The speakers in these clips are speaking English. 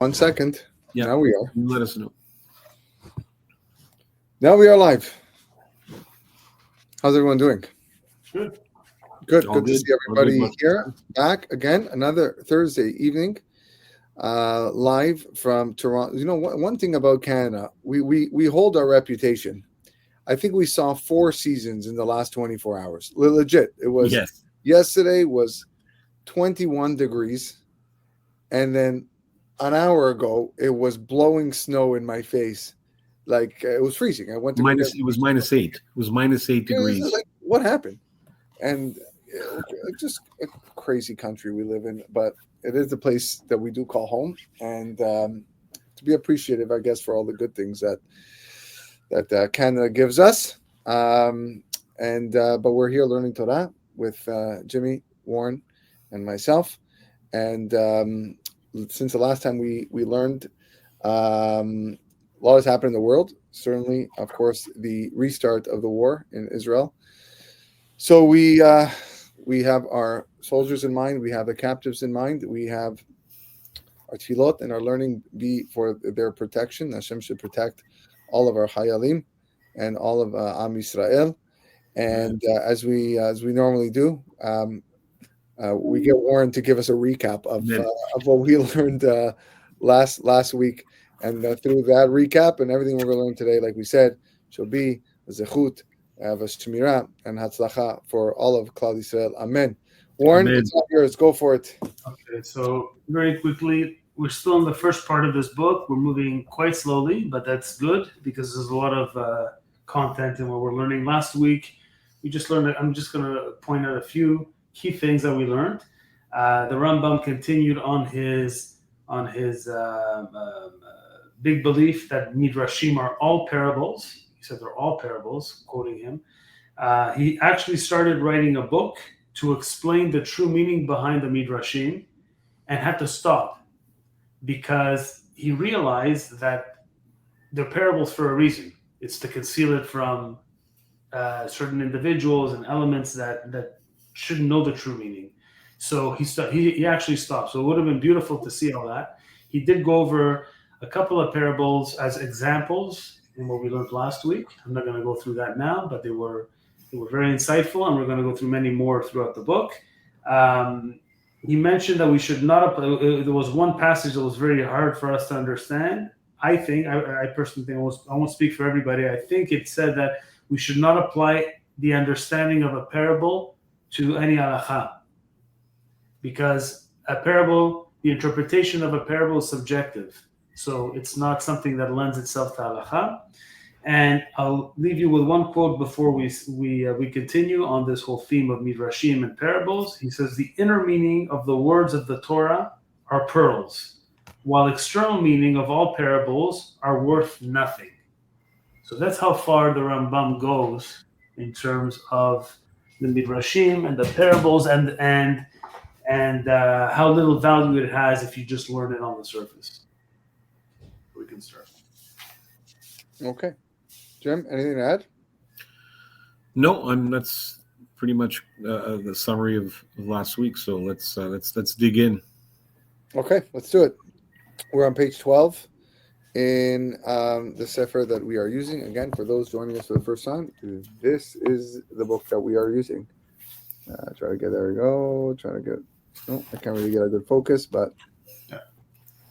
1 second. Yeah. Now we are. Let us know. Now we are live. How's everyone doing? Good. Good. All Good to good. see All everybody good. here. Back again, another Thursday evening, live from Toronto. You know, one thing about Canada, we hold our reputation. I think we saw 4 seasons in the last 24 hours. Legit. It was Yesterday was 21 degrees, and then an hour ago it was blowing snow in my face. Like it was freezing. I went to It was -8. It was -8 degrees. Like, what happened? And just a crazy country we live in, but it is the place that we do call home, and to be appreciative, I guess, for all the good things that Canada gives us. But we're here learning Torah with Jimmy, Warren, and myself. And since the last time we learned, a lot has happened in the world. Certainly, of course, the restart of the war in Israel. So we have our soldiers in mind. We have the captives in mind. We have our tefillot and our learning be for their protection. Hashem should protect all of our chayalim and all of Am Yisrael. And as we normally do, we get Warren to give us a recap of what we learned last week. And through that recap and everything we're going to learn today, like we said, shall be a zechut, v'shmira, and hatzlacha for all of Klal Yisrael. Amen. Warren, Amen. It's all yours. Go for it. Okay, so very quickly, we're still in the first part of this book. We're moving quite slowly, but that's good because there's a lot of content in what we're learning. Last week, we just learned. I'm just going to point out a few key things that we learned. The Rambam continued on his big belief that Midrashim are all parables. He said they're all parables, quoting him. He actually started writing a book to explain the true meaning behind the Midrashim and had to stop because he realized that they're parables for a reason. It's to conceal it from certain individuals and elements that shouldn't know the true meaning. So he actually stopped. So it would have been beautiful to see all that. He did go over a couple of parables as examples in what we learned last week. I'm not going to go through that now, but they were very insightful, and we're going to go through many more throughout the book. He mentioned that we should not. There was one passage that was very hard for us to understand. I personally think I won't speak for everybody. I think it said that we should not apply the understanding of a parable to any halacha, because a parable, the interpretation of a parable is subjective. So it's not something that lends itself to halacha. And I'll leave you with one quote before we continue on this whole theme of midrashim and parables. He says, the inner meaning of the words of the Torah are pearls, while external meaning of all parables are worth nothing. So that's how far the Rambam goes in terms of the midrashim and the parables and how little value it has if you just learn it on the surface. We can start. Okay, Jim, anything to add? No, that's pretty much the summary of last week. So let's dig in. Okay, let's do it. We're on page 12 in the sefer that we are using. Again, for those joining us for the first time, this is the book that we are using. There we go. I can't really get a good focus, but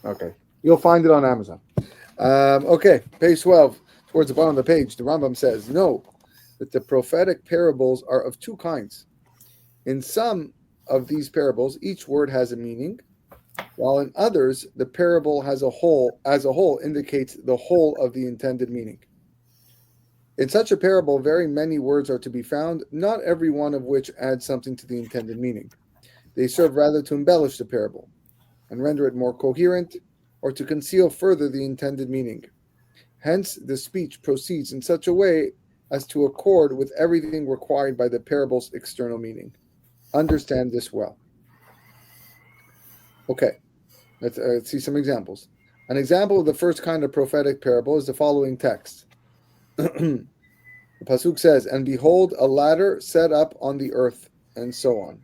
okay. You'll find it on Amazon. Okay, page 12, towards the bottom of the page, the Rambam says, know that the prophetic parables are of 2 kinds. In some of these parables, each word has a meaning, while in others, the parable as a whole indicates the whole of the intended meaning. In such a parable, very many words are to be found, not every one of which adds something to the intended meaning. They serve rather to embellish the parable and render it more coherent, or to conceal further the intended meaning. Hence, the speech proceeds in such a way as to accord with everything required by the parable's external meaning. Understand this well. Okay, let's see some examples. An example of the first kind of prophetic parable is the following text. The Pasuk says, and behold, a ladder set up on the earth, and so on.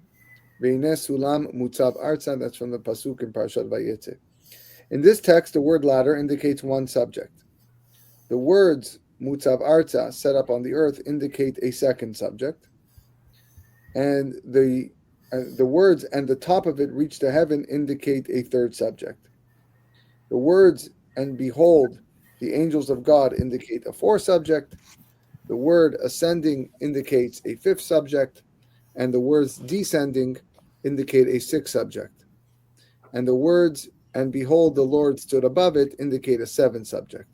Ve'ineh sulam mutzav arza, that's from the Pasuk in Parashat Vayetze. In this text, the word ladder indicates one subject. The words mutzav arza, set up on the earth, indicate a second subject. And the words and the top of it reach to heaven indicate a third subject. The words and behold, the angels of God indicate a fourth subject. The word ascending indicates a fifth subject, and the words descending indicate a sixth subject. And the words and behold, the Lord stood above it indicate a seventh subject.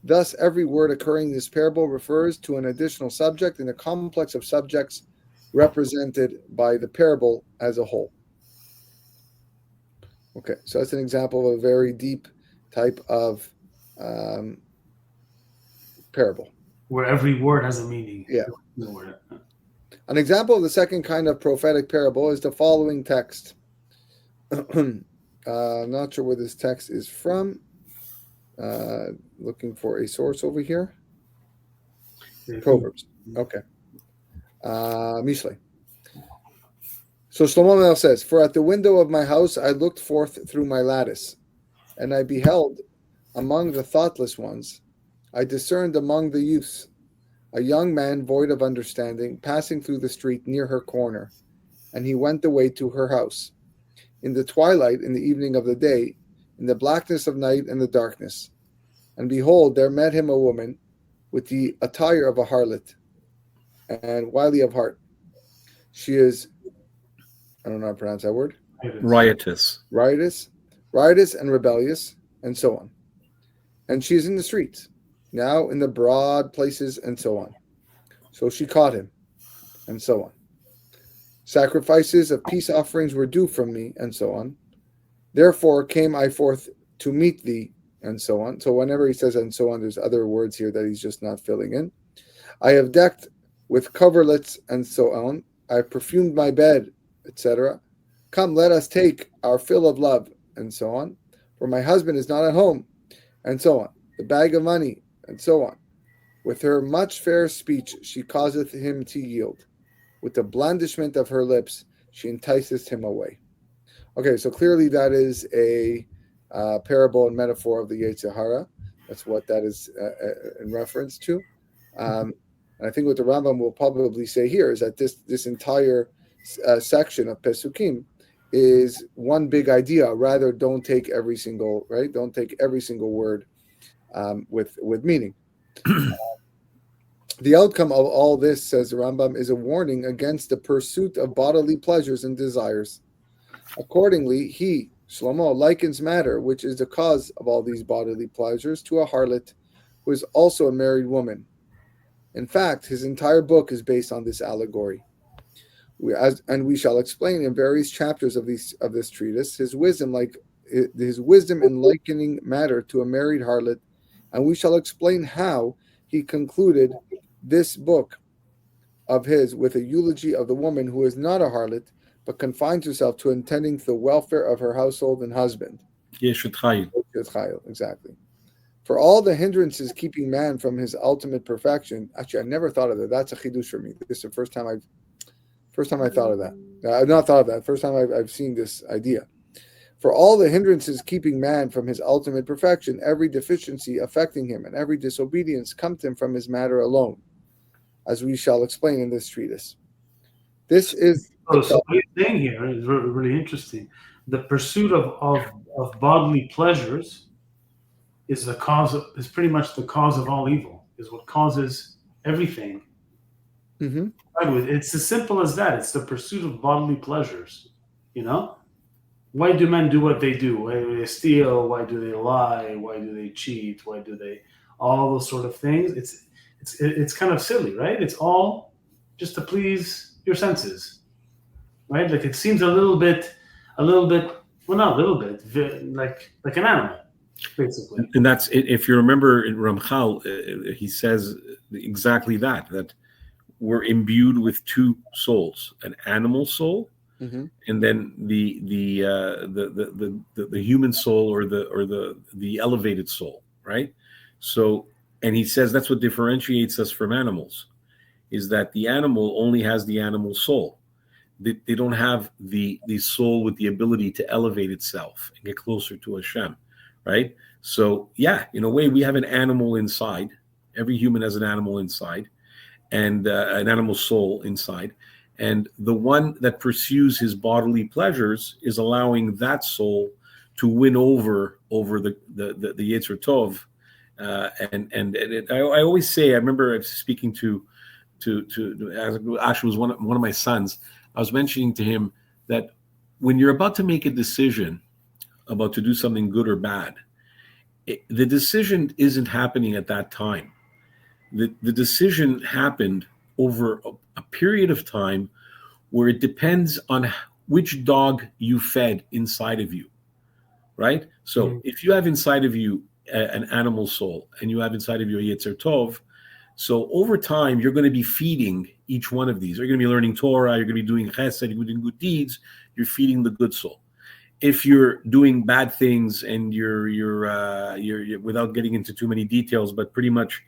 Thus, every word occurring in this parable refers to an additional subject in a complex of subjects represented by the parable as a whole. Okay, so that's an example of a very deep type of parable. Where every word has a meaning. Yeah. The word. An example of the second kind of prophetic parable is the following text. I'm not sure where this text is from. Looking for a source over here. Proverbs. Okay. Mishlei. So Shlomo Melech says, "For at the window of my house I looked forth through my lattice, and I beheld among the thoughtless ones, I discerned among the youths, a young man void of understanding, passing through the street near her corner, and he went away to her house. In the twilight, in the evening of the day, in the blackness of night and the darkness. And behold, there met him a woman with the attire of a harlot, and wily of heart. She is, I don't know how to pronounce that word. Riotous and rebellious, and so on. And she is in the streets, now in the broad places, and so on. So she caught him, and so on. Sacrifices of peace offerings were due from me, and so on. Therefore came I forth to meet thee, and so on. So whenever he says and so on, there's other words here that he's just not filling in. I have decked with coverlets, and so on. I have perfumed my bed, etc. Come, let us take our fill of love, and so on. For my husband is not at home, and so on. The bag of money, and so on. With her much fair speech she causeth him to yield. With the blandishment of her lips she enticeth him away." Okay, so clearly that is a parable and metaphor of the Yetzer Hara. That's what that is in reference to. And I think what the Rambam will probably say here is that this entire section of Pesukim is one big idea. Rather, don't take every single word with meaning. The outcome of all this, says the Rambam, is a warning against the pursuit of bodily pleasures and desires. Accordingly, he, Shlomo, likens matter, which is the cause of all these bodily pleasures, to a harlot who is also a married woman. In fact, his entire book is based on this allegory. And we shall explain in various chapters of this treatise his wisdom in likening matter to a married harlot, and we shall explain how he concluded this book of his with a eulogy of the woman who is not a harlot, but confines herself to attending to the welfare of her household and husband. Exactly. For all the hindrances keeping man from his ultimate perfection. Actually, I never thought of that. That's a chidush for me. This is the first time I thought of that. I've not thought of that. First time I've seen this idea. For all the hindrances keeping man from his ultimate perfection, every deficiency affecting him, and every disobedience come to him from his matter alone, as we shall explain in this treatise. This is so what you're saying here is really interesting. The pursuit of bodily pleasures is pretty much the cause of all evil. Is what causes everything. Mm-hmm. It's as simple as that. It's the pursuit of bodily pleasures. You know, why do men do what they do? Why do they steal? Why do they lie? Why do they cheat? Why do they all those sort of things? It's kind of silly, right? It's all just to please your senses, right? Like it seems a little bit, well, not a little bit, like an animal, basically. And that's, if you remember in Ramchal, he says exactly that we're imbued with two souls, an animal soul, mm-hmm. and then the human soul or the elevated soul, right? So, and he says that's what differentiates us from animals, is that the animal only has the animal soul. They don't have the soul with the ability to elevate itself and get closer to Hashem. right? So yeah, in a way, we have an animal inside. Every human has an animal inside, and an animal soul inside. And the one that pursues his bodily pleasures is allowing that soul to win over the Yetzer Tov. I always say, I remember I was speaking to actually was one of my sons. I was mentioning to him that when you're about to make a decision about to do something good or bad, the decision isn't happening at that time. The decision happened over a period of time where it depends on which dog you fed inside of you, right? So if you have inside of you an animal soul and you have inside of you a Yetzer Tov, so over time, you're going to be feeding each one of these. You're going to be learning Torah, you're going to be doing chesed, you're going to be doing good deeds, you're feeding the good soul. If you're doing bad things and you're without getting into too many details, but pretty much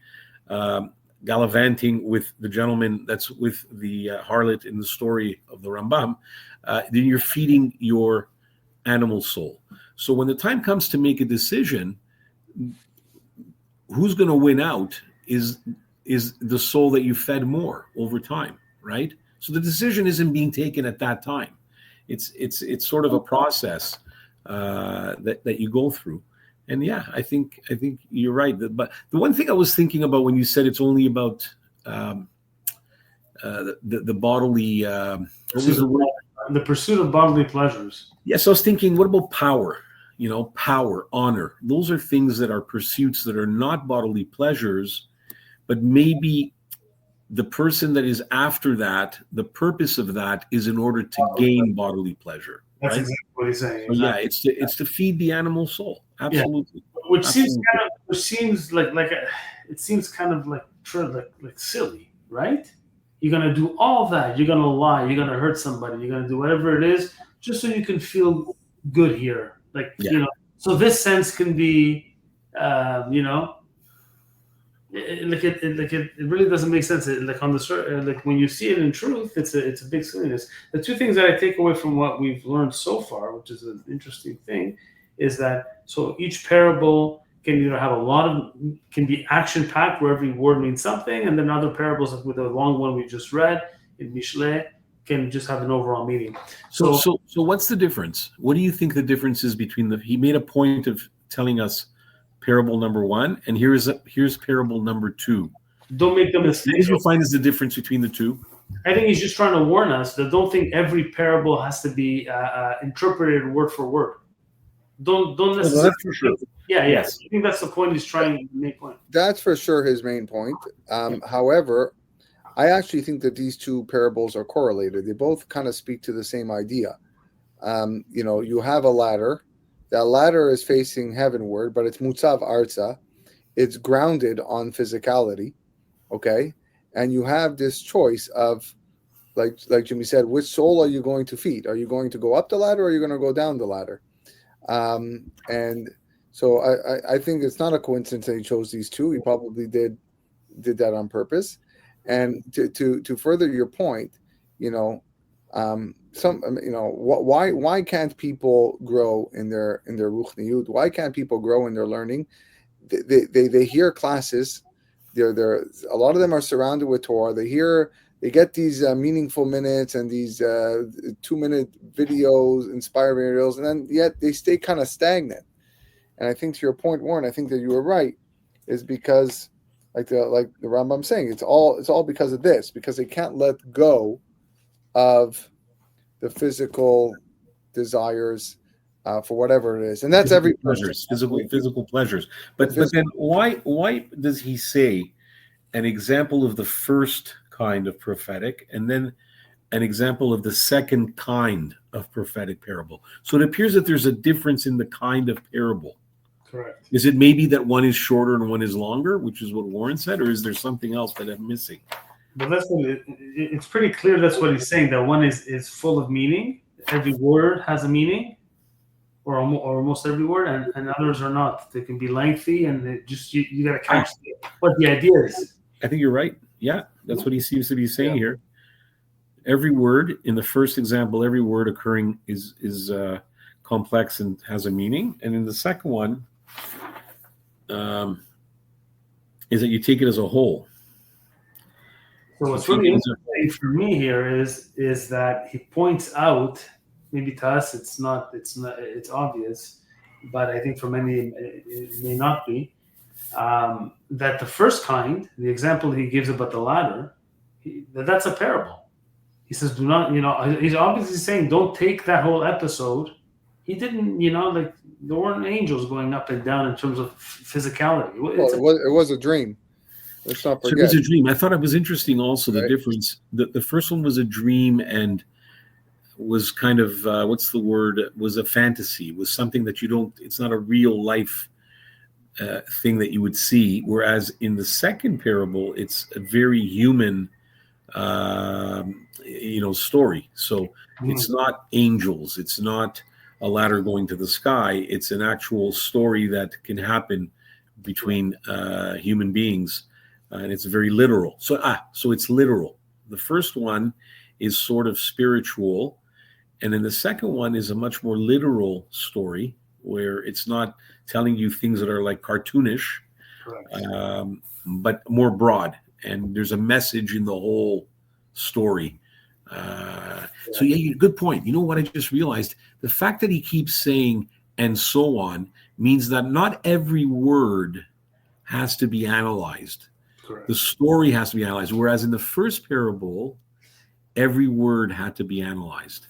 gallivanting with the gentleman that's with the harlot in the story of the Rambam, then you're feeding your animal soul. So when the time comes to make a decision, who's going to win out is the soul that you fed more over time, right? So the decision isn't being taken at that time. It's sort of a process that you go through. And yeah, I think you're right. But the one thing I was thinking about when you said it's only about the bodily, the pursuit of bodily pleasures. Yes, I was thinking, what about power? Power, honor. Those are things that are pursuits that are not bodily pleasures, but maybe the person that is after that, the purpose of that is in order to gain bodily pleasure. That's right? exactly what he's saying. So yeah, it's to feed the animal soul. Absolutely. Yeah. Which seems kind of like silly, right? You're gonna do all that. You're gonna lie. You're gonna hurt somebody. You're gonna do whatever it is just so you can feel good here. So this sense can be, it really doesn't make sense. When you see it in truth, it's a big silliness. The two things that I take away from what we've learned so far, which is an interesting thing, is that so each parable can either have can be action packed where every word means something, and then other parables like with the long one we just read in Mishle can just have an overall meaning. So what's the difference? What do you think the difference is between he made a point of telling us parable number 1, and here's parable number 2. Don't make the mistake. What do you find is the difference between the two? I think he's just trying to warn us that don't think every parable has to be interpreted word for word. Don't necessarily. That's for sure. Yeah, yes. I think that's the point he's trying to make. That's for sure his main point. However, I actually think that these two parables are correlated. They both kind of speak to the same idea. You have a ladder. That ladder is facing heavenward, but it's mutzav arza. It's grounded on physicality, okay? And you have this choice of, like Jimmy said, which soul are you going to feed? Are you going to go up the ladder or are you going to go down the ladder? And so I think it's not a coincidence that he chose these two. He probably did that on purpose. And to further your point, why can't people grow in their ruchniyut? Why can't people grow in their learning? They hear classes. They're a lot of them are surrounded with Torah. They get these meaningful minutes and these 2-minute videos, inspiring videos, and then yet they stay kind of stagnant. And I think to your point, Warren, I think that you were right, is because like the Rambam saying, it's all because of this, because they can't let go of the physical desires for whatever it is, and that's every pleasures, physical pleasures. But then why does he say an example of the first kind of prophetic and then an example of the second kind of prophetic parable? So it appears that there's a difference in the kind of parable. Correct. Is it maybe that one is shorter and one is longer, which is what Warren said, or is there something else that I'm missing? But it's pretty clear that's what he's saying, that one is full of meaning. Every word has a meaning, or almost every word, and others are not. They can be lengthy, and you got to catch what the idea is. I think you're right. Yeah, that's what he seems to be saying here. Every word in the first example, every word occurring is complex and has a meaning, and in the second one, is that you take it as a whole. So what's really interesting for me here is that he points out, maybe to us it's obvious, but I think for many it may not be, that the first kind, the example he gives about the ladder, that's a parable. He says, do not, he's obviously saying, don't take that whole episode. He didn't, like there weren't angels going up and down in terms of physicality. It was a dream. Let's not forget. So it was a dream. I thought it was interesting also, the right. difference. The first one was a dream and was kind of, what's the word, was a fantasy, was something that it's not a real life thing that you would see. Whereas in the second parable, it's a very human story. So it's not angels. It's not a ladder going to the sky. It's an actual story that can happen between human beings. And it's very literal. So it's literal. The first one is sort of spiritual. And then the second one is a much more literal story where it's not telling you things that are like cartoonish, but more broad. And there's a message in the whole story. So good point. You know what I just realized? The fact that he keeps saying and so on means that not every word has to be analyzed. Correct. The story has to be analyzed. Whereas in the first parable, every word had to be analyzed.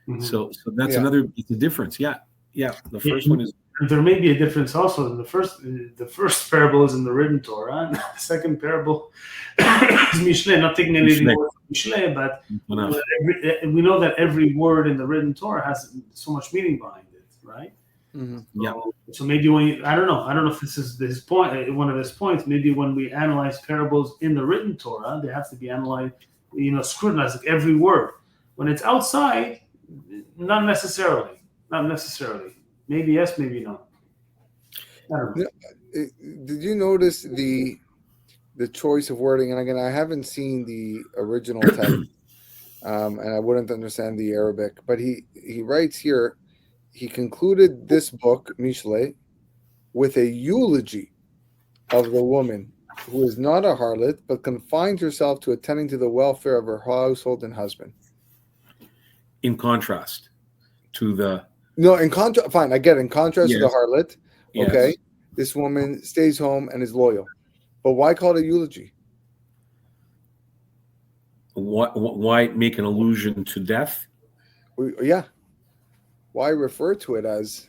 Mm-hmm. So that's it's a difference. Yeah. The first one is. There may be a difference also. The first parable is in the written Torah, and the second parable is Mishle. Not taking anything more from Mishle, but we know that every word in the written Torah has so much meaning behind it, right? Mm-hmm. So maybe when I don't know if this is his point, one of his points. Maybe when we analyze parables in the written Torah, they have to be analyzed, scrutinized, like every word. When it's outside, not necessarily. Maybe yes, maybe no. I don't know. Did you notice the choice of wording? And again, I haven't seen the original text, and I wouldn't understand the Arabic. But he writes here, he concluded this book, Mishle, with a eulogy of the woman who is not a harlot, but confines herself to attending to the welfare of her household and husband. In contrast to the... No, in contrast, fine, I get it. In contrast to the harlot, okay, yes. This woman stays home and is loyal. But why call it a eulogy? Why make an allusion to death? Yeah. Why refer to it as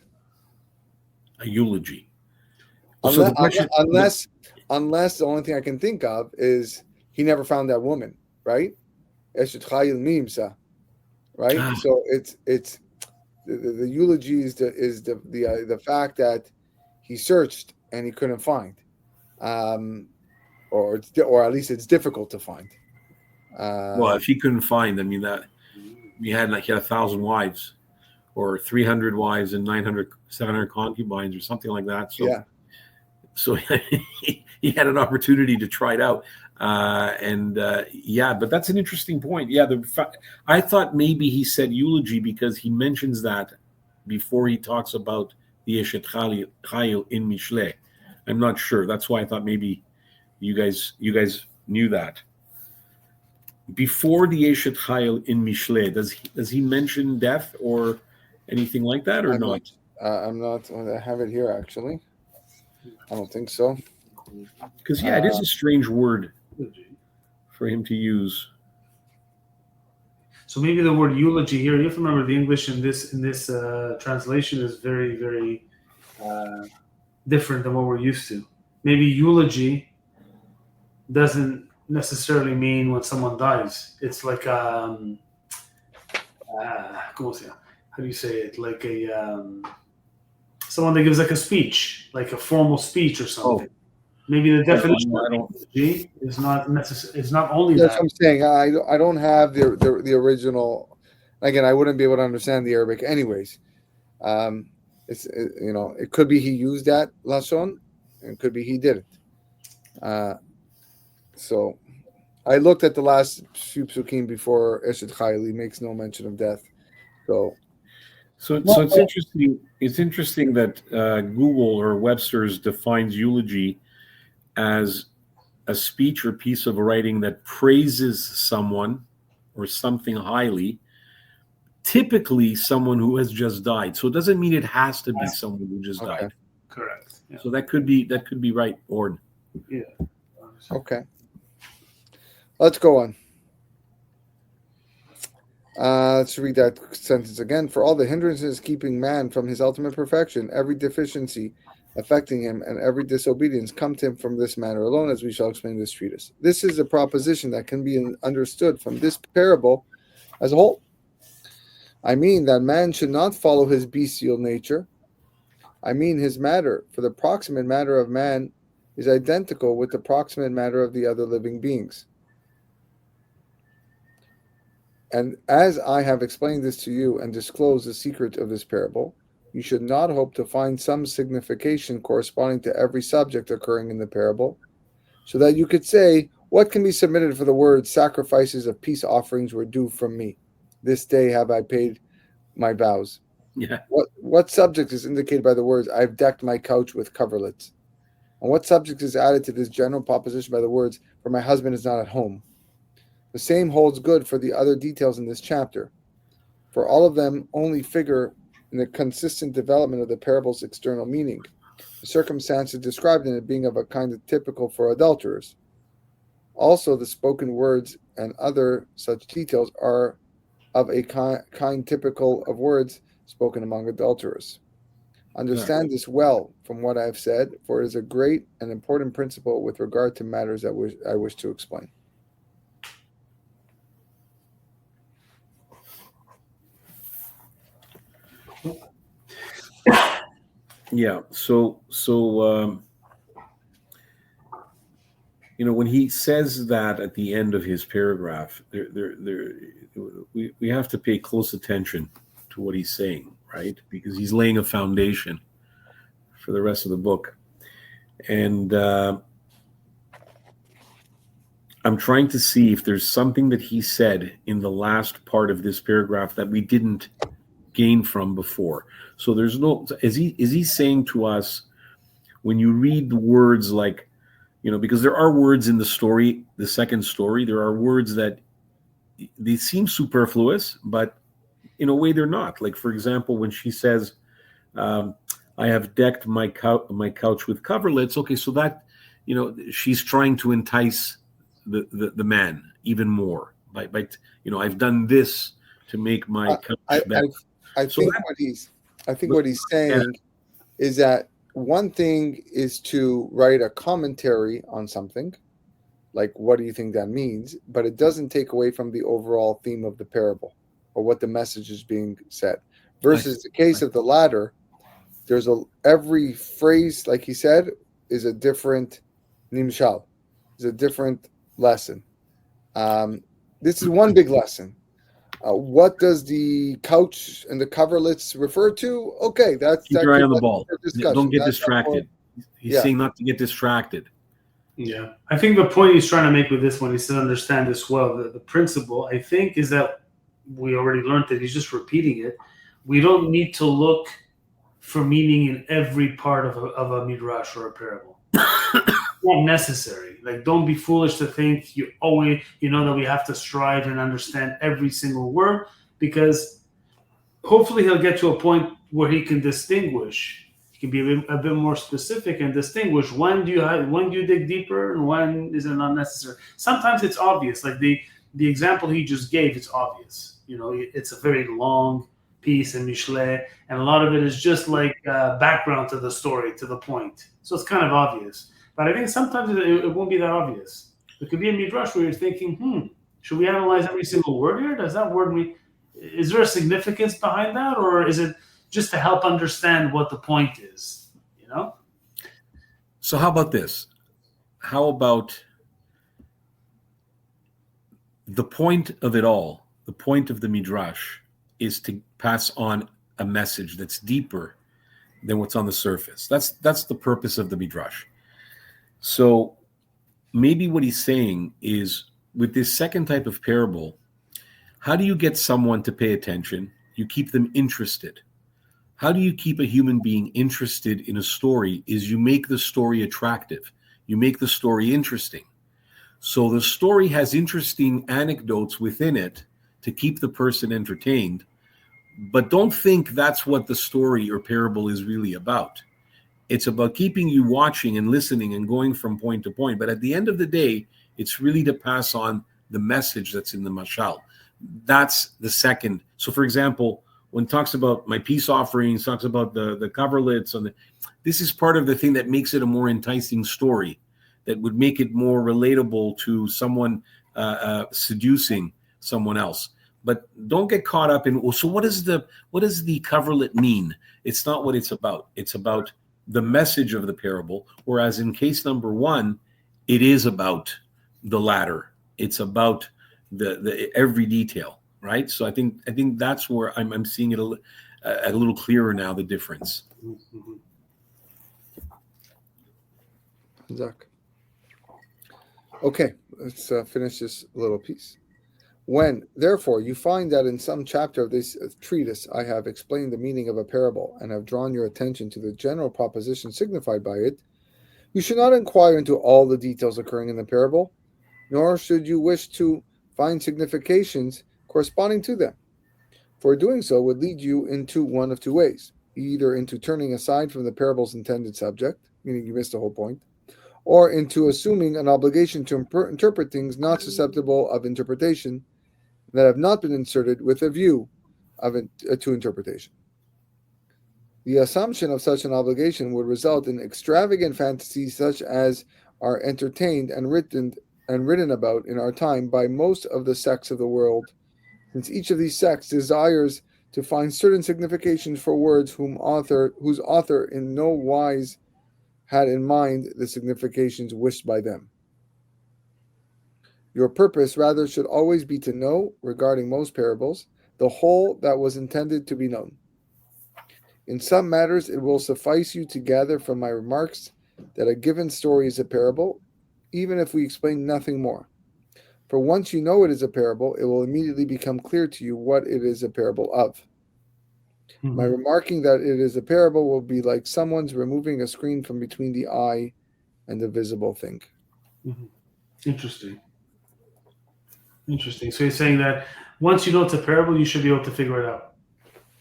a eulogy? Unless the only thing I can think of is he never found that woman, right? Right? So it's the eulogy is the fact that he searched and he couldn't find, or at least it's difficult to find. Well, if he couldn't find, I mean, that he had 1,000 wives, or 300 wives and 700 concubines, or something like that. So, so he had an opportunity to try it out. But that's an interesting point. Yeah, I thought maybe he said eulogy because he mentions that before he talks about the Eshet Chayil in Mishle. I'm not sure. That's why I thought maybe you guys knew that. Before the Eshet Chayil in Mishle, does he mention death or anything like that, or not? I'm not. I have it here actually. I don't think so. Because it is a strange word for him to use. So maybe the word eulogy here, you have to remember the English in this translation is very, very different than what we're used to. Maybe eulogy doesn't necessarily mean when someone dies. It's like how do you say it? Like someone that gives like a speech, like a formal speech or something. Oh. Maybe the definition of eulogy is not necessarily. It's not only that's that. what I'm saying. I don't have the original. Again, I wouldn't be able to understand the Arabic, anyways. It could be he used that lashon, and it could be he didn't. So, I looked at the last few psukim before Eshet Chayil. He makes no mention of death. So, So it's interesting. It's interesting that Google or Webster's defines eulogy as a speech or piece of writing that praises someone or something highly, typically someone who has just died. So it doesn't mean it has to be someone who just died. Correct. Yeah. So that could be right, Ord. Yeah. Okay. Let's go on. Let's read that sentence again. For all the hindrances keeping man from his ultimate perfection, every deficiency affecting him, and every disobedience come to him from this matter alone, as we shall explain in this treatise. This is a proposition that can be understood from this parable as a whole. I mean that man should not follow his bestial nature. I mean his matter, for the proximate matter of man is identical with the proximate matter of the other living beings. And as I have explained this to you and disclosed the secret of this parable, you should not hope to find some signification corresponding to every subject occurring in the parable, so that you could say, what can be submitted for the words, sacrifices of peace offerings were due from me. This day have I paid my vows. Yeah. What subject is indicated by the words, I've decked my couch with coverlets? And what subject is added to this general proposition by the words, for my husband is not at home? The same holds good for the other details in this chapter, for all of them only figure in the consistent development of the parable's external meaning, the circumstances described in it being of a kind of typical for adulterers. Also, the spoken words and other such details are of a kind typical of words spoken among adulterers. Understand this well from what I have said, for it is a great and important principle with regard to matters that I wish to explain. Yeah. So when he says that at the end of his paragraph, we have to pay close attention to what he's saying, right? Because he's laying a foundation for the rest of the book. And I'm trying to see if there's something that he said in the last part of this paragraph that we didn't gain from before. So there's no, is he saying to us, when you read the words like, because there are words in the story, the second story, there are words that they seem superfluous, but in a way they're not. Like, for example, when she says, I have decked my couch with coverlets. Okay, so that, she's trying to entice the man even more by I've done this to make my couch better. I think what he's saying is that one thing is to write a commentary on something, like what do you think that means, but it doesn't take away from the overall theme of the parable or what the message is being said. Versus the case of the latter, every phrase, like he said, is a different nimshal, is a different lesson. This is one big lesson. What does the couch and the coverlets refer to? Okay, keep your eye on the ball. Don't get distracted. He's saying not to get distracted. Yeah, I think the point he's trying to make with this one is to understand this well. The principle, I think, is that we already learned that he's just repeating it. We don't need to look for meaning in every part of a midrash or a parable. It's not necessary. Like, don't be foolish to think you always, that we have to strive and understand every single word, because hopefully he'll get to a point where he can distinguish. He can be a bit more specific and distinguish when do you dig deeper and when is it not necessary. Sometimes it's obvious, like the example he just gave. It's obvious. It's a very long piece in Mishle, and a lot of it is just like background to the story, to the point. So it's kind of obvious. But I think sometimes it won't be that obvious. It could be a midrash where you're thinking, should we analyze every single word here? Does that word mean? Is there a significance behind that, or is it just to help understand what the point is? So how about this? How about the point of it all? The point of the midrash is to pass on a message that's deeper than what's on the surface. That's the purpose of the midrash. So maybe what he's saying is, with this second type of parable, how do you get someone to pay attention? You keep them interested. how do you keep a human being interested in a story is you make the story attractive. You make the story interesting. So the story has interesting anecdotes within it to keep the person entertained, but don't think that's what the story or parable is really about. It's about keeping you watching and listening and going from point to point. But at the end of the day, it's really to pass on the message that's in the mashal. That's the second. So for example, when it talks about my peace offerings, talks about the coverlets, this is part of the thing that makes it a more enticing story, that would make it more relatable to someone seducing someone else. But don't get caught up in, well, so what does the coverlet mean? It's not what it's about. It's about the message of the parable. Whereas in case number one, it is about the ladder. It's about the every detail, right? So I think that's where I'm seeing it a little clearer now, the difference. Zach. Okay, let's finish this little piece. When, therefore, you find that in some chapter of this treatise I have explained the meaning of a parable and have drawn your attention to the general proposition signified by it, you should not inquire into all the details occurring in the parable, nor should you wish to find significations corresponding to them. For doing so would lead you into one of two ways, either into turning aside from the parable's intended subject, meaning you missed the whole point, or into assuming an obligation to interpret things not susceptible of interpretation that have not been inserted with a view to interpretation. The assumption of such an obligation would result in extravagant fantasies such as are entertained and written about in our time by most of the sects of the world, since each of these sects desires to find certain significations for words whose author in no wise had in mind the significations wished by them. Your purpose rather should always be to know, regarding most parables, the whole that was intended to be known. In some matters it will suffice you to gather from my remarks that a given story is a parable, even if we explain nothing more. For once you know it is a parable, it will immediately become clear to you what it is a parable of. My remarking that it is a parable will be like someone's removing a screen from between the eye and the visible thing. Interesting. So he's saying that once you know it's a parable, you should be able to figure it out.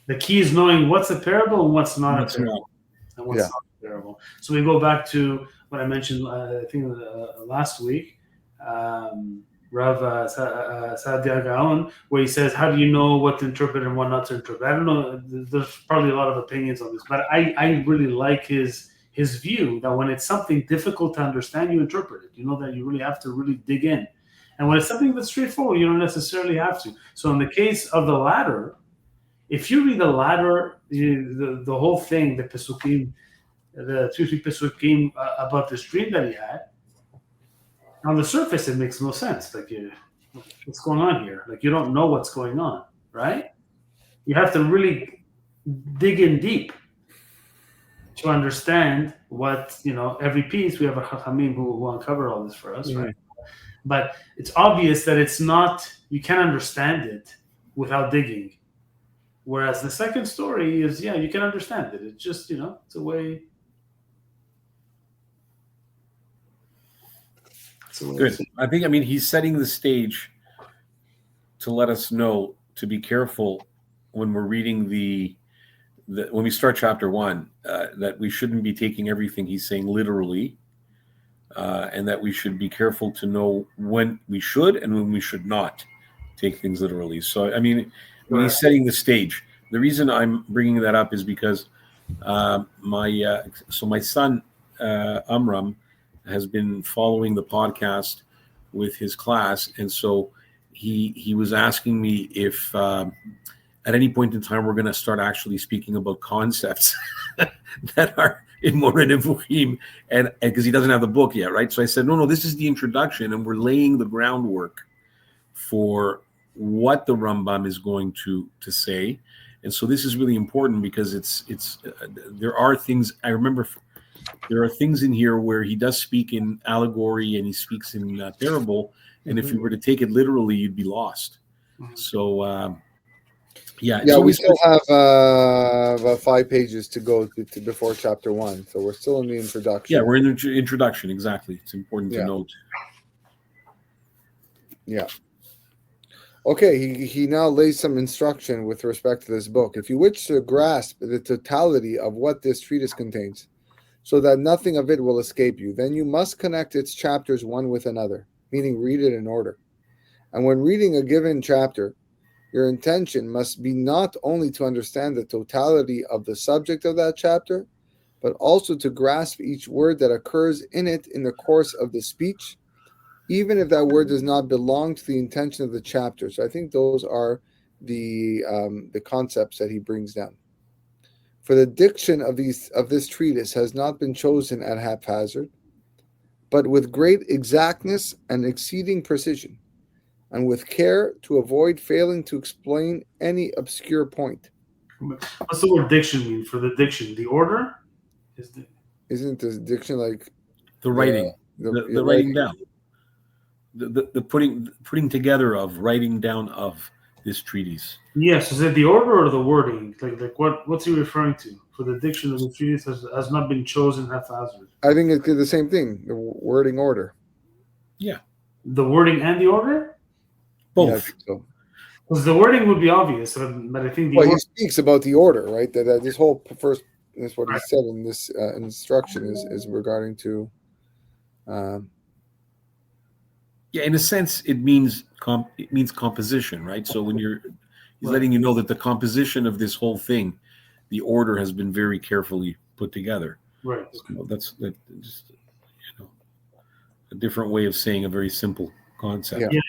The key is knowing what's a parable and what's not a parable. And what's not a parable. So we go back to what I mentioned, I think last week, Rav Saadia Gaon, where he says, how do you know what to interpret and what not to interpret? I don't know. There's probably a lot of opinions on this, but I really like his view that when it's something difficult to understand, you interpret it. You know that you really have to really dig in. And when it's something that's straightforward, you don't necessarily have to. So in the case of the ladder, if you read the ladder, the whole thing, the Pesukim, the 2-3 Pesukim about this dream that he had, on the surface, it makes no sense. Like, what's going on here? Like, you don't know what's going on, right? You have to really dig in deep to understand what, every piece. We have a Chachamim who uncover all this for us, right? But it's obvious that it's not, you can't understand it without digging. Whereas the second story is, you can understand it. It's just, it's a way. Good. I think, he's setting the stage to let us know to be careful when we're reading when we start chapter 1, that we shouldn't be taking everything he's saying literally, and that we should be careful to know when we should and when we should not take things literally. So, when he's setting the stage, the reason I'm bringing that up is because my son, Amram, has been following the podcast with his class, and so he was asking me if at any point in time we're going to start actually speaking about concepts that are in Mora Nivukhin, and because he doesn't have the book yet, right? So I said, no, this is the introduction, and we're laying the groundwork for what the Rambam is going to say. And so this is really important because it's there are things I remember. There are things in here where he does speak in allegory and he speaks in parable, and if you were to take it literally, you'd be lost. So Yeah, Yeah, we still have about 5 pages to go to before chapter 1, so we're still in the introduction. Yeah, we're in the introduction. Exactly. It's important to note. Yeah. Okay, he now lays some instruction with respect to this book. If you wish to grasp the totality of what this treatise contains, so that nothing of it will escape you, then you must connect its chapters one with another, meaning read it in order. And when reading a given chapter, your intention must be not only to understand the totality of the subject of that chapter, but also to grasp each word that occurs in it in the course of the speech, even if that word does not belong to the intention of the chapter. So I think those are the concepts that he brings down. For the diction of this treatise has not been chosen at haphazard, but with great exactness and exceeding precision, and with care to avoid failing to explain any obscure point. What's the word diction mean? For the diction, the order? Isn't the diction like the writing, the writing down, the putting together of writing down of this treatise? Yes, is it the order or the wording? Like what's he referring to? For the diction of the treatise has not been chosen haphazard. I think it's the same thing. The wording order. Yeah. The wording and the order? Both. Yeah, I think so. Because the wording would be obvious, but I think he speaks about the order, right? That this whole first, that's what he said in this instruction is regarding to. Yeah, in a sense, it means composition, right? So when he's letting you know that the composition of this whole thing, the order has been very carefully put together. Right. So that's just a different way of saying a very simple concept. Yeah.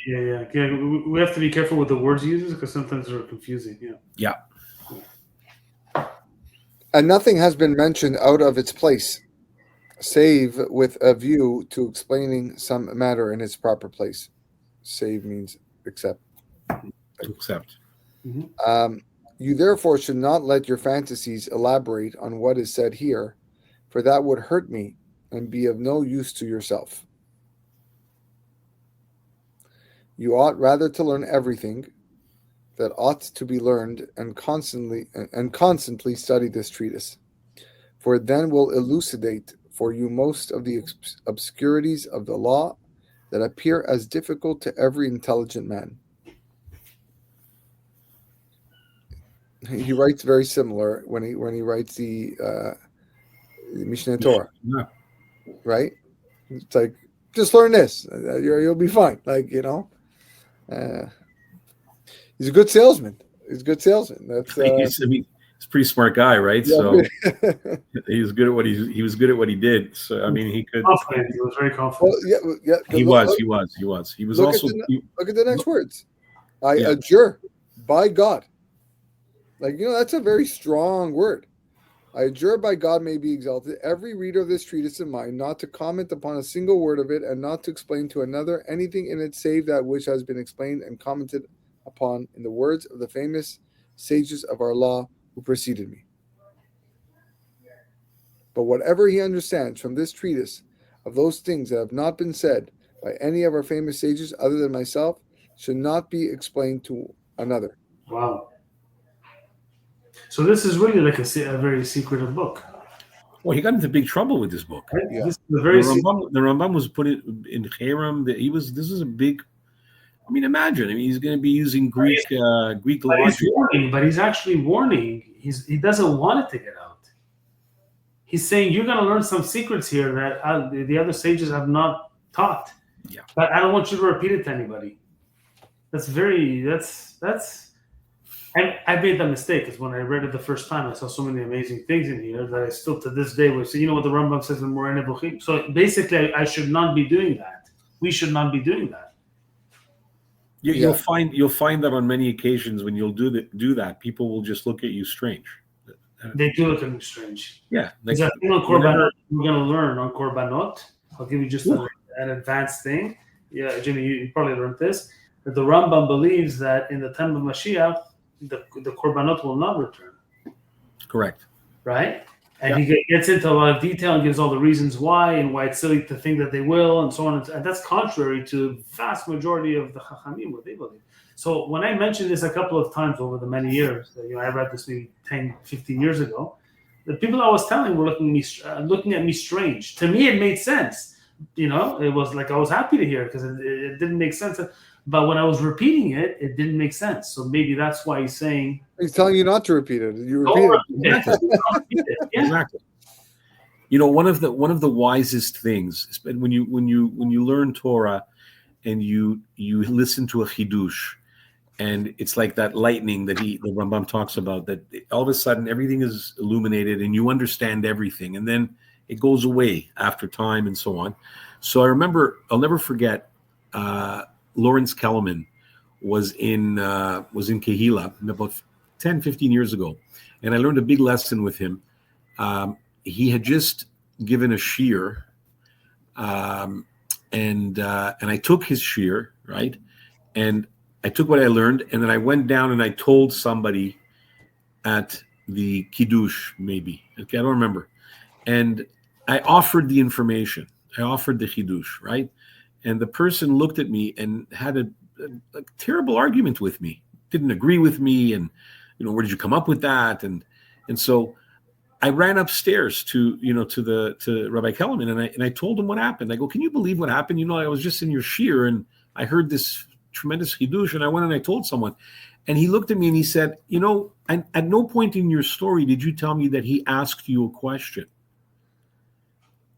We have to be careful with the words he uses because sometimes they're confusing. Yeah. And nothing has been mentioned out of its place, save with a view to explaining some matter in its proper place. Save means accept. To accept. Mm-hmm. You therefore should not let your fantasies elaborate on what is said here, for that would hurt me and be of no use to yourself. You ought rather to learn everything that ought to be learned and constantly study this treatise, for it then will elucidate for you most of the obscurities of the law that appear as difficult to every intelligent man. He writes very similar when he writes the Mishneh Torah, right? It's like, just learn this, you'll be fine. He's a good salesman. That's he's a pretty smart guy, right? Yeah. So he was good at what he was good at what he did. So I mean, he could. Confident. He was very confident. Well, yeah. He was. He was also. Look at the next words. I adjure by God. That's a very strong word. I adjure by God may be exalted, every reader of this treatise of mine, not to comment upon a single word of it, and not to explain to another anything in it save that which has been explained and commented upon in the words of the famous sages of our law who preceded me. But whatever he understands from this treatise of those things that have not been said by any of our famous sages other than myself should not be explained to another. Wow. So this is really like a very secretive book. Well, he got into big trouble with this book. Right? Yeah. This is a very the Rambam was put in Cherem. This is a big. I mean, imagine. He's going to be using Greek logic. But he's actually warning. He doesn't want it to get out. He's saying you're going to learn some secrets here that the other sages have not taught. Yeah. But I don't want you to repeat it to anybody. That's. I made that mistake because when I read it the first time, I saw so many amazing things in here that I still to this day would say, what the Rambam says in Mora, Nebukhin. So basically, I should not be doing that. We should not be doing that. You'll find that on many occasions when you'll do that, people will just look at you strange. They do look at me strange. Yeah. Because I think on Korbanot, we're going to learn on Korbanot. I'll give you just an advanced thing. Yeah, Jimmy, you probably learned this. That the Rambam believes that in the time of Mashiach, the Korbanot will not return. Correct. Right? And he gets into a lot of detail and gives all the reasons why and why it's silly to think that they will and so on. And that's contrary to the vast majority of the Chachamim, what they believe. So when I mentioned this a couple of times over the many years, I read this maybe 10, 15 years ago, the people I was telling were looking at me strange. To me, it made sense. It was like I was happy to hear it because it didn't make sense. But when I was repeating it, it didn't make sense. So maybe that's why he's saying... He's telling you not to repeat it. You repeat it. Yeah. Exactly. One of the wisest things is when you learn Torah and you listen to a chidush, and it's like that lightning that the Rambam talks about, that all of a sudden everything is illuminated and you understand everything, and then it goes away after time and so on. So I remember, I'll never forget, Lawrence Kellerman was in Kehila about 10, 15 years ago, and I learned a big lesson with him. He had just given a shiur, and I took his shiur, right? And I took what I learned, and then I went down and I told somebody at the Kiddush, maybe. Okay, I don't remember. And I offered the information. I offered the Kiddush, right? And the person looked at me and had a terrible argument with me. Didn't agree with me, and where did you come up with that? And so I ran upstairs to Rabbi Kellerman, and I told him what happened. I go, can you believe what happened? I was just in your shiur and I heard this tremendous chidush, and I went and I told someone. And he looked at me and he said, at no point in your story did you tell me that he asked you a question.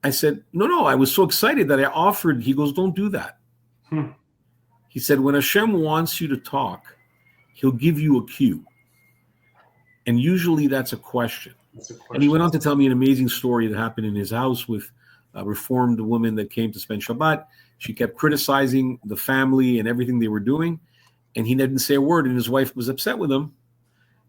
I said, no, I was so excited that I offered. He goes, don't do that. He said, when Hashem wants you to talk, he'll give you a cue. And usually that's a question. And he went on to tell me an amazing story that happened in his house with a reformed woman that came to spend Shabbat. She kept criticizing the family and everything they were doing, and he didn't say a word, and his wife was upset with him.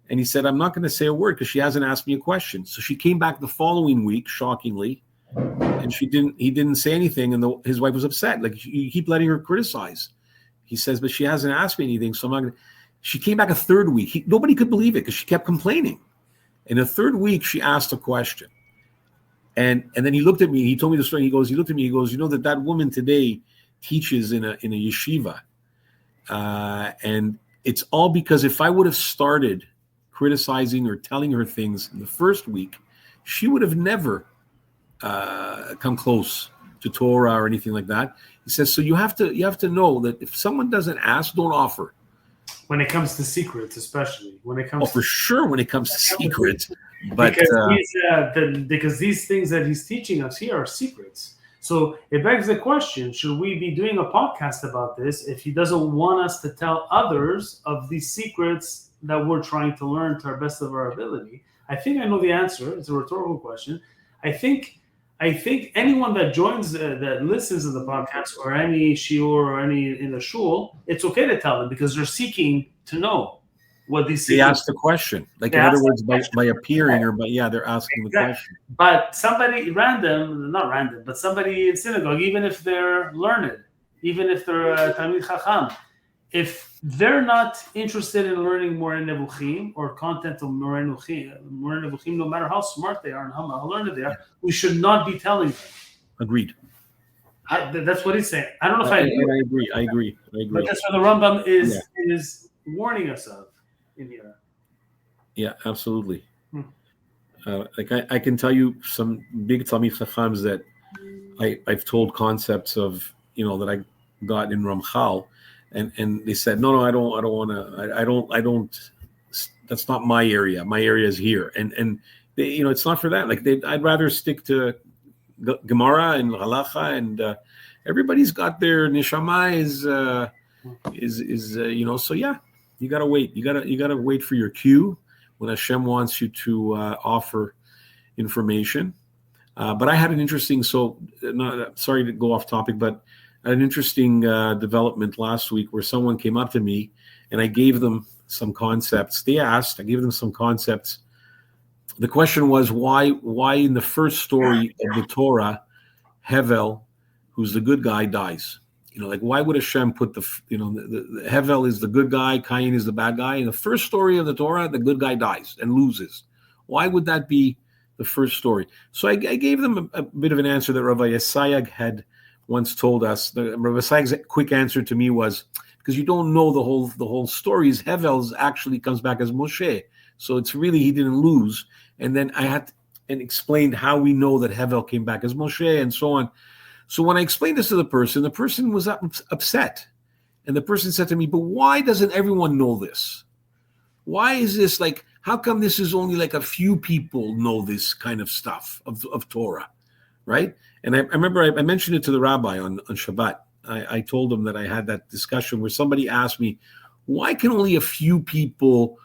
And he said, I'm not going to say a word because she hasn't asked me a question. So she came back the following week, shockingly, and he didn't say anything, and his wife was upset. Like, you keep letting her criticize. He says, but she hasn't asked me anything, so I'm not going to. She came back a third week. Nobody could believe it because she kept complaining. In the third week, she asked a question. And then he looked at me. He told me the story. He looked at me. He goes, that woman today teaches in a yeshiva, and it's all because if I would have started criticizing or telling her things in the first week, she would have never come close to Torah or anything like that. He says, so you have to know that if someone doesn't ask, don't offer. When it comes to secrets, especially when it comes, for sure, when it comes to secrets, but because these things that he's teaching us here are secrets. So it begs the question: should we be doing a podcast about this if he doesn't want us to tell others of these secrets that we're trying to learn to our best of our ability? I think I know the answer. It's a rhetorical question. I think anyone that joins, that listens to the podcast or any shiur or any in the shul, it's okay to tell them because they're seeking to know what these. They ask the question, like in other words, by appearing or they're asking the question. But somebody not random, but somebody in synagogue, even if they're learned, even if they're Talmid Chacham, if they're not interested in learning more in Nebuchim or content of more Nebuchim, no matter how smart they are and how learned they are, we should not be telling them. Agreed. That's what he's saying. I don't know if I agree. But that's what the Rambam is warning us of in here. Yeah, absolutely. I can tell you some big Talmid Chachams that I've told concepts of, that I got in Ramchal. And they said, no, I don't want to. I don't. That's not my area. My area is here, and they, it's not for that. Like I'd rather stick to Gemara and Halacha, and everybody's got their neshama is. So yeah, you gotta wait. You gotta wait for your cue when Hashem wants you to offer information. But I had an interesting. Sorry to go off topic, but. An interesting development last week where someone came up to me and I gave them some concepts. They asked, I gave them some concepts. The question was why in the first story of the Torah, Hevel, who's the good guy, dies. Why would Hashem put the Hevel is the good guy, Cain is the bad guy. In the first story of the Torah, the good guy dies and loses. Why would that be the first story? So I gave them a bit of an answer that Rabbi Yesayag had once told us. Rabbi Yesayag's quick answer to me was, because you don't know the whole story. Is Hevel actually comes back as Moshe, so it's really he didn't lose. And then I had and explained how we know that Hevel came back as Moshe and so on. So when I explained this to the person was upset, and the person said to me, "But why doesn't everyone know this? Why is this like? How come this is only like a few people know this kind of stuff of Torah, right?" And I remember I mentioned it to the rabbi on Shabbat. I told him that I had that discussion where somebody asked me, why can only a few people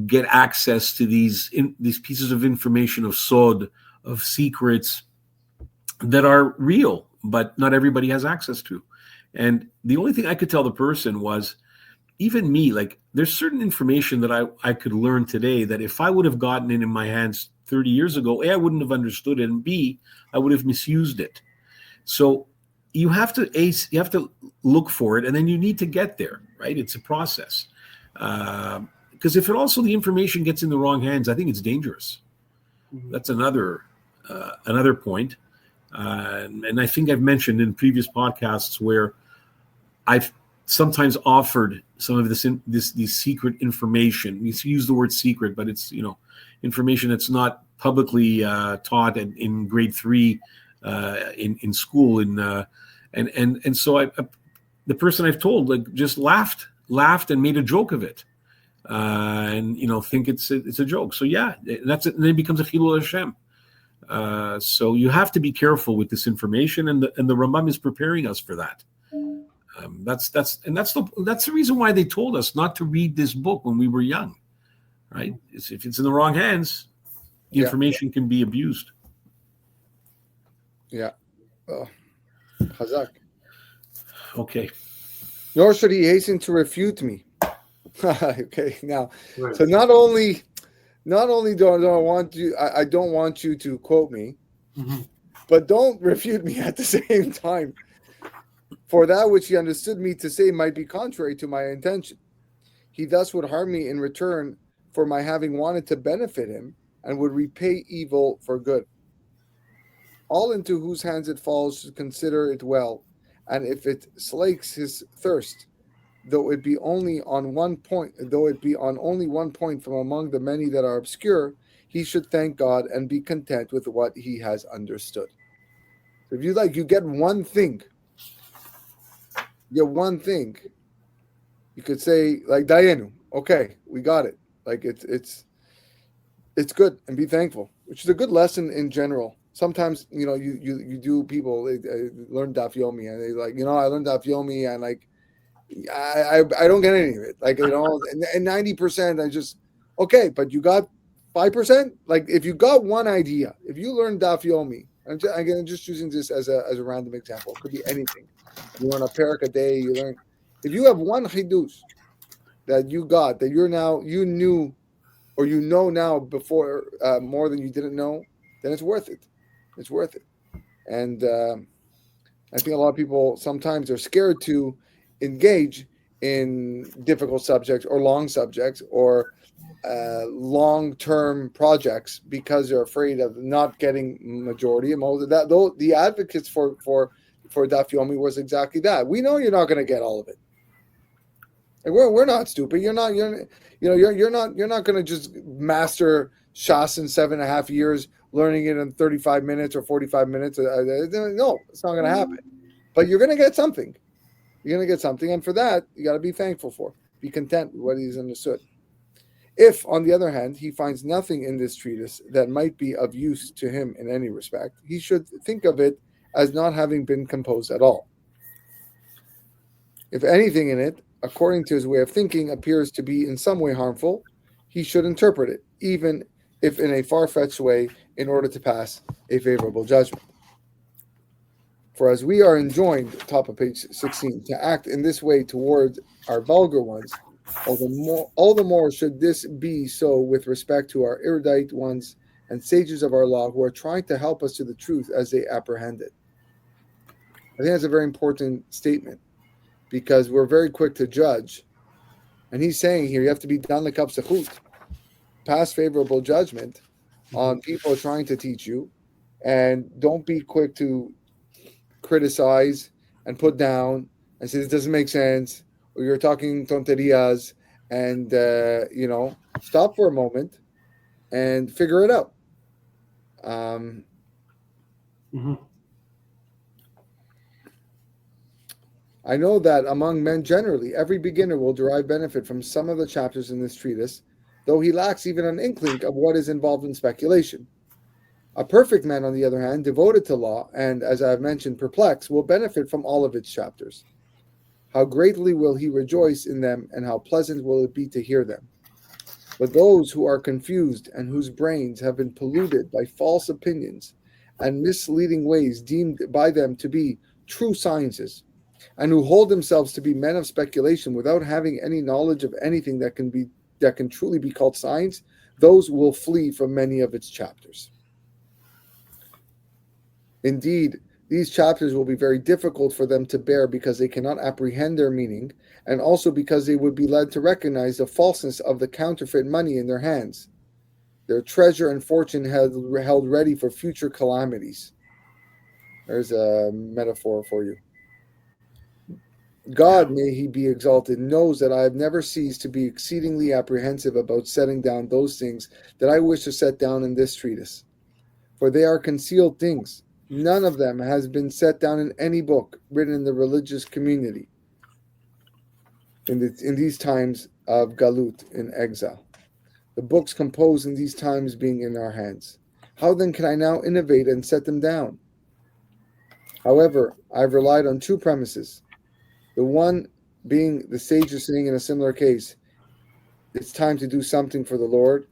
get access to these pieces of information, of sod, of secrets that are real, but not everybody has access to? And the only thing I could tell the person was, even me, like there's certain information that I could learn today that if I would have gotten it in my hands 30 years ago, A, I wouldn't have understood it, and B, I would have misused it. So you have to look for it, and then you need to get there, right? It's a process. Because if it also the information gets in the wrong hands, I think it's dangerous. That's another point. And I think I've mentioned in previous podcasts where I've sometimes offered some of these secret information. We use the word secret, but it's information that's not publicly taught in grade 3 in school. And so the person I've told just laughed and made a joke of it, and think it's a joke. So yeah, that's it. And then it becomes a chilul Hashem. So you have to be careful with this information, and the Rambam is preparing us for that. That's the reason why they told us not to read this book when we were young, right? If it's in the wrong hands, the information can be abused. Yeah. Chazak. Okay. Nor should he hasten to refute me. Okay. Now, Right. so not only don't I don't want you to quote me, but don't refute me at the same time. For that which he understood me to say might be contrary to my intention. He thus would harm me in return for my having wanted to benefit him, and would repay evil for good. All into whose hands it falls should consider it well, and if it slakes his thirst, though it be only on only one point from among the many that are obscure, he should thank God and be content with what he has understood. So if you get one thing. One thing, you could say like Dayenu, okay, we got it. Like it's good, and be thankful, which is a good lesson in general. Sometimes you do people learn Daf Yomi, and they I learned Daf Yomi, and I don't get any of it. And 90% I just okay, but you got 5%. Like if you got one idea, if you learn Daf Yomi, I'm just using this as a random example. It could be anything. You learn a parak a day. You learn. If you have one chidush that you got that you knew, or now before more than you didn't know, then it's worth it. It's worth it. And I think a lot of people sometimes are scared to engage in difficult subjects or long subjects or long-term projects because they're afraid of not getting majority. And the advocates for Daf Yomi was exactly that. We know you're not going to get all of it. Like we're not stupid. You're not going to just master Shas in 7.5 years, learning it in 35 minutes or 45 minutes. No, it's not going to happen. But you're going to get something. You're going to get something, and for that you got to be thankful for. Be content with what he's understood. If, on the other hand, he finds nothing in this treatise that might be of use to him in any respect, he should think of it as not having been composed at all. If anything in it, according to his way of thinking, appears to be in some way harmful, he should interpret it, even if in a far-fetched way, in order to pass a favorable judgment. For as we are enjoined, top of page 16, to act in this way toward our vulgar ones, all the more should this be so with respect to our erudite ones and sages of our law who are trying to help us to the truth as they apprehend it. I think that's a very important statement because we're very quick to judge. And he's saying here, you have to be dan lekap zechut, pass favorable judgment on people trying to teach you, and don't be quick to criticize and put down and say this doesn't make sense, or you're talking tonterias, and stop for a moment and figure it out. Mm-hmm. I know that among men generally, every beginner will derive benefit from some of the chapters in this treatise, though he lacks even an inkling of what is involved in speculation. A perfect man, on the other hand, devoted to law, and, as I have mentioned, perplexed, will benefit from all of its chapters. How greatly will he rejoice in them, and how pleasant will it be to hear them. But those who are confused and whose brains have been polluted by false opinions and misleading ways deemed by them to be true sciences, and who hold themselves to be men of speculation without having any knowledge of anything that can truly be called science, those will flee from many of its chapters. Indeed, these chapters will be very difficult for them to bear because they cannot apprehend their meaning, and also because they would be led to recognize the falseness of the counterfeit money in their hands, their treasure and fortune held ready for future calamities. There's a metaphor for you. God, may he be exalted, knows that I have never ceased to be exceedingly apprehensive about setting down those things that I wish to set down in this treatise. For they are concealed things. None of them has been set down in any book written in the religious community in these times of Galut, in exile. The books composed in these times being in our hands. How then can I now innovate and set them down? However, I have relied on two premises. The one being the sages saying in a similar case, it's time to do something for the Lord.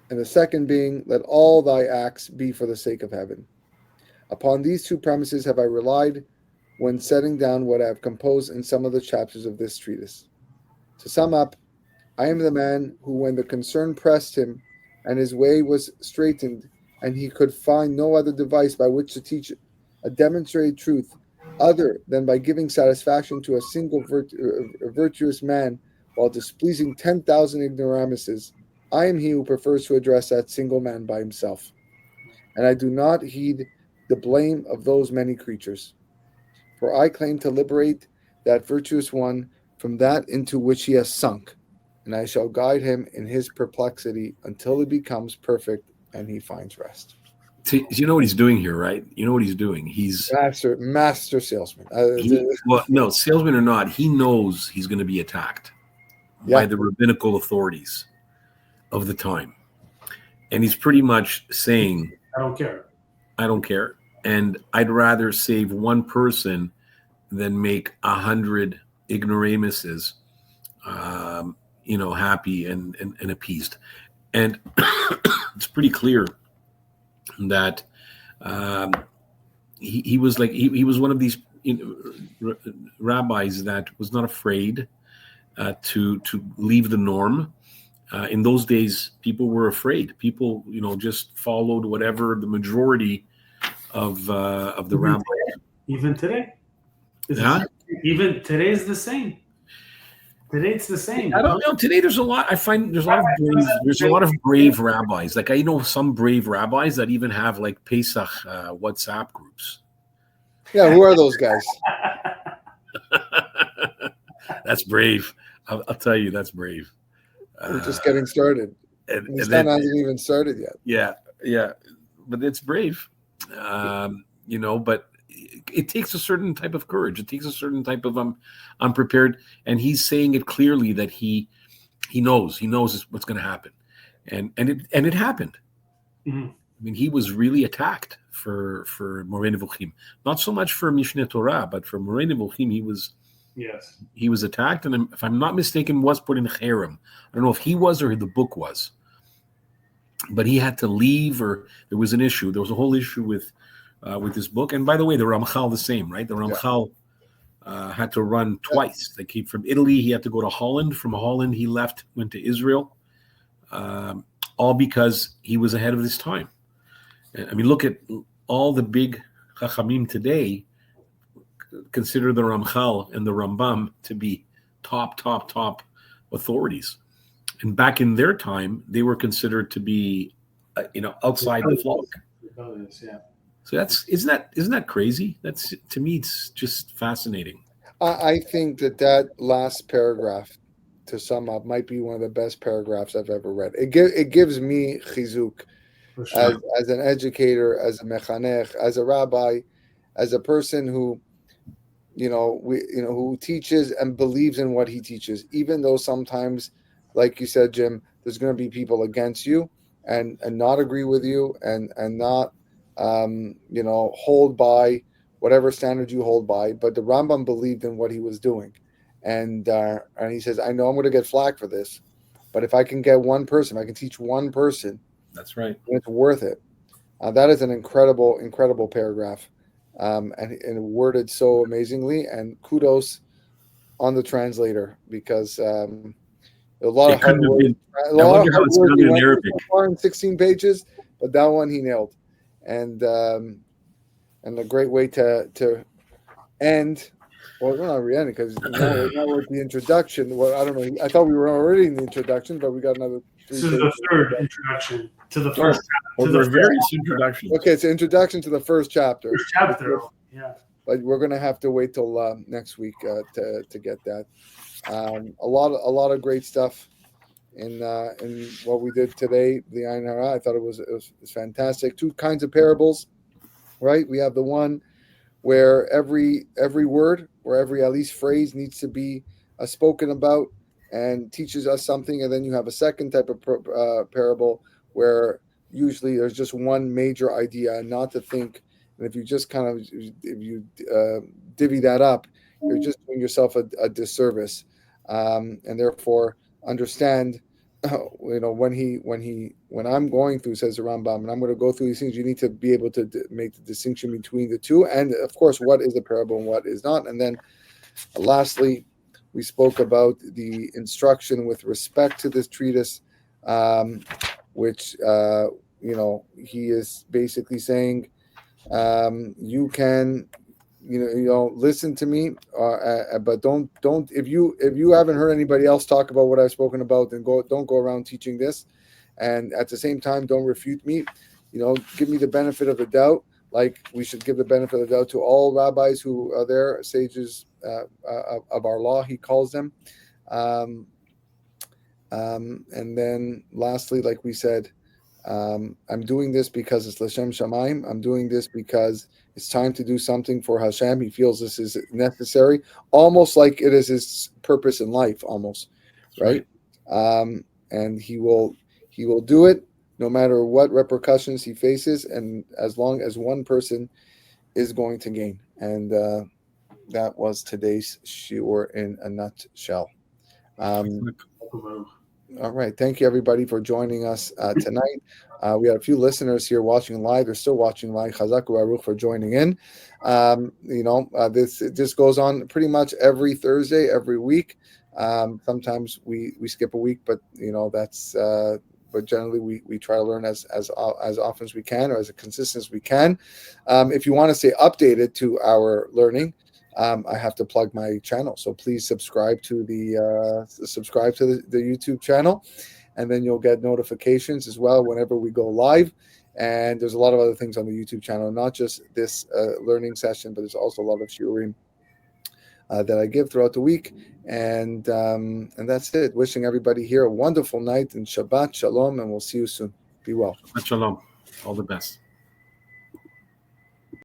And the second being, let all thy acts be for the sake of heaven. Upon these two premises have I relied when setting down what I have composed in some of the chapters of this treatise. To sum up, I am the man who, when the concern pressed him, and his way was straitened, and he could find no other device by which to teach a demonstrated truth, other than by giving satisfaction to a single virtuous man while displeasing 10,000 ignoramuses, I am he who prefers to address that single man by himself. And I do not heed the blame of those many creatures. For I claim to liberate that virtuous one from that into which he has sunk, and I shall guide him in his perplexity until he becomes perfect and he finds rest. See, you know what he's doing here, right? You know what he's doing. He's master salesman. No, salesman or not, he knows he's going to be attacked by the rabbinical authorities of the time, and he's pretty much saying, I don't care, and I'd rather save one person than make 100 ignoramuses, happy and appeased. And it's pretty clear that he was one of these rabbis that was not afraid to leave the norm. In those days, people were afraid. People, just followed whatever the majority of the rabbis. Even today, even today is the same. Today it's the same. I don't know. Today there's a lot. I find there's a lot of brave rabbis. Like I know some brave rabbis that even have like Pesach WhatsApp groups. Yeah, who are those guys? That's brave. I'll tell you, that's brave. We're just getting started. And the sun hasn't even started yet. Yeah, but it's brave. But it takes a certain type of courage. It takes a certain type of unprepared. And he's saying it clearly that he knows what's going to happen, and it happened. Mm-hmm. I mean, he was really attacked for Mora Nivouchim, not so much for Mishneh Torah, but for Mora Nivouchim, he was attacked, and if I'm not mistaken, was put in cherem. I don't know if he was or the book was, but he had to leave, or there was an issue. There was a whole issue with this book. And by the way, the Ramchal the same, right? The Ramchal had to run twice. They came from Italy. He had to go to Holland. From Holland, he went to Israel, all because he was ahead of his time. I mean, look at all the big Chachamim today consider the Ramchal and the Rambam to be top authorities. And back in their time, they were considered to be, outside the flock. Yeah. So isn't that crazy? That's, to me, it's just fascinating. I think that last paragraph, to sum up, might be one of the best paragraphs I've ever read. It gives me chizuk For sure. as an educator, as a mechanech, as a rabbi, as a person who who teaches and believes in what he teaches, even though sometimes, like you said, Jim, there's going to be people against you and not agree with you and not hold by whatever standard you hold by. But the Rambam believed in what he was doing, and he says, I know I'm going to get flack for this, but if I can get one person, I can teach one person, That's right. it's worth it. That is an incredible paragraph, and worded so amazingly. And kudos on the translator, because a lot It of hard couldn't have work, been. a I lot of wonder how hard it's work he spelled in went through Arabic. so far in 16 pages, but that one he nailed, and a great way to end. Well, we're not re-ending because now we're at the introduction. Well, I don't know. I thought we were already in the introduction, but we got another 3 This is pages. the third introduction to the Oh, first well, to there the are various introductions. Okay, it's an introduction to the first chapter. first chapter. Yeah. But we're going to have to wait till next week to get that. A lot of great stuff in what we did today. The Ayin Hara, I thought it was fantastic. 2 kinds of parables, right? We have the one where every word or every at least phrase needs to be spoken about and teaches us something, and then you have a second type of parable where usually there's just one major idea, and not to think. And if you just kind of divvy that up, you're just doing yourself a disservice, and therefore understand. When I'm going through, says the Rambam, and I'm going to go through these things, you need to be able to make the distinction between the two, and of course, what is a parable and what is not. And then, lastly, we spoke about the instruction with respect to this treatise, which he is basically saying, you can listen to me, but don't if you haven't heard anybody else talk about what I've spoken about, then don't go around teaching this, and at the same time don't refute me. Give me the benefit of the doubt, like we should give the benefit of the doubt to all rabbis who are there, sages of our law, he calls them. And then lastly, like we said, I'm doing this because it's L'Shem Shamayim. I'm doing this because it's time to do something for Hashem. He feels this is necessary, almost like it is his purpose in life, almost, right? And he will do it no matter what repercussions he faces, and as long as one person is going to gain. And that was today's shiur in a nutshell. All right. Thank you, everybody, for joining us tonight. We had a few listeners here watching live. They're still watching live. Chazak u'Baruch for joining in. This goes on pretty much every Thursday, every week. Sometimes we skip a week, but that's. But generally, we try to learn as often as we can, or as consistent as we can. If you want to stay updated to our learning, I have to plug my channel, so please subscribe to the YouTube channel, and then you'll get notifications as well whenever we go live. And there's a lot of other things on the YouTube channel, not just this learning session, but there's also a lot of shiurim that I give throughout the week. And that's it. Wishing everybody here a wonderful night, and Shabbat Shalom, and we'll see you soon. Be well. Shabbat Shalom. All the best.